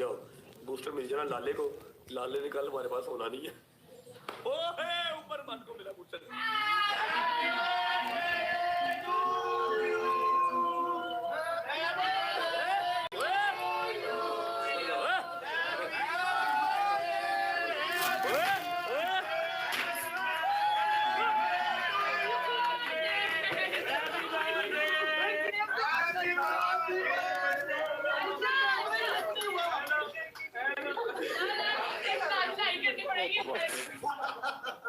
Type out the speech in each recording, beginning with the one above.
जाओ बूस्टर मिल जाना लाले को। लाले ने कल हमारे पास होना नहीं है। ओहे ऊपर मन को मिला बूस्टर।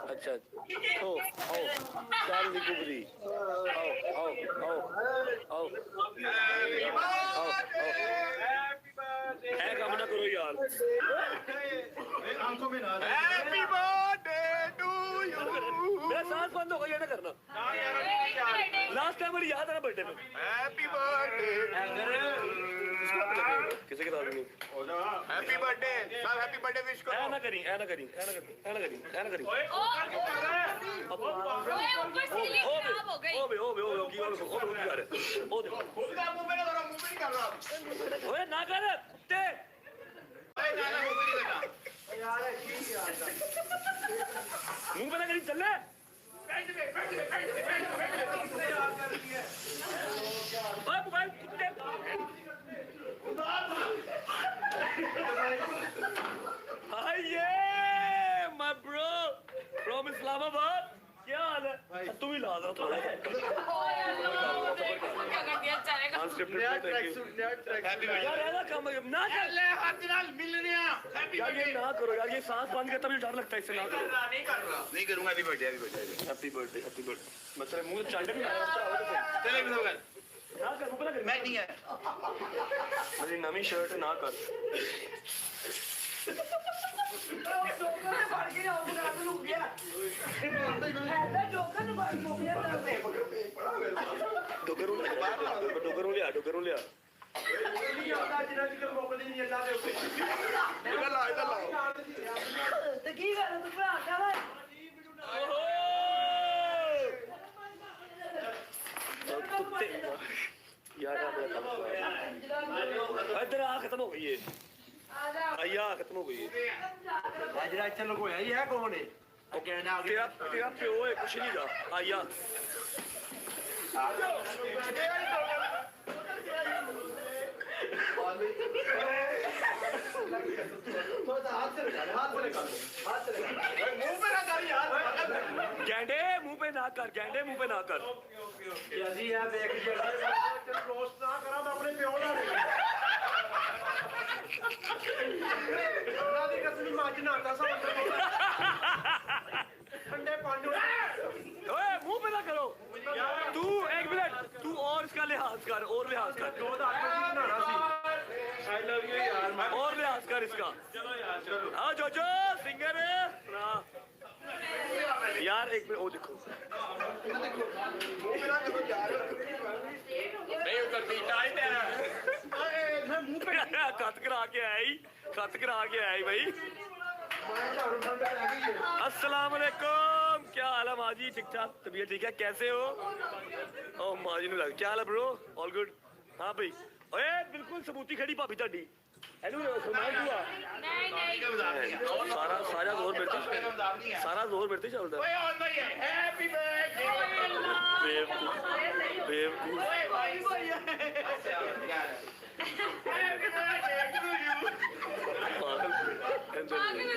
अच्छा ओ आओ चार्ली कुबरी आओ आओ आओ आओ आओ है काम ना करो यार। आंखों में ना हैप्पी बर्थडे टू यू। मेरा सांस बंद हो गया ये ना करना। लास्ट टाइम मेरी याद है ना बर्थडे में। हैप्पी बर्थडे किसी के साथ नहीं। हैप्पी बर्थडे सब हैप्पी बर्थडे विश करो। ऐ ना करी ऐ ना करी ऐ ना करी ऐ ना करी ऐ ना करी। ओ देखो उसका मुंह पे नहीं कर रहा, मुंह पे नहीं कर रहा। ओए ना कर ते ओए ना ना मुंह पे नहीं करना। मुंह पे ना करी चल ले। ओए मोबाइल कुत्ते हाय ये माय ब्रो फ्रॉम इस्लामाबाद। क्या हाल है? तुम ही ला दो थोड़ा सा। यार ऐसा काम ना कर ले हाथ नाल मिल रहा। हैप्पी यार, ये बर्थडे ना करो यार, ये सांस बंद करता मुझे डर लगता है इससे। ना करो नहीं कर रहा, नहीं करूंगा। Happy birthday happy birthday happy birthday happy birthday. मतलब मुंह चांटे भी ना चले भी होगा। कर मुंह पे ना कर। मैं नहीं है मेरी नवी शर्ट ना कर। डोगरू लिया डोगरू लिया। यार इधर आ खत्म हो गई है। आया खत्म हो गई है। तेरा प्यो है कुछ नहीं था। आया गैंडे मुंह पे ना कर। गैंडे मुंह पे ना कर। ओए मुंह पे ना करो। तू एक मिनट तू और इसका लिहाज कर और लिहाज कर और लिहाज कर इसका। हाँ जो जो सिंगर है यार एक मिनट। ओ देखो खत करा के आई खत करा के आई भाई। अस्सलाम वालेकुम। क्या हाल है माजी? ठीक ठाक तबीयत ठीक है? कैसे हो? ओ माजी ने क्या हाल है ब्रो? All good. हाँ भाई ओए बिल्कुल सबूती खड़ी भाभी ਤੁਹਾਡੀ ਇਹਨੂੰ ਸਲਮਾਨ हुआ सारा सारा जोर मेरे पे सारा जोर मेरे पे चलता है। हैप्पी बर्थडे बेवकूफ बेवकूफ। Happy birthday to you. पागल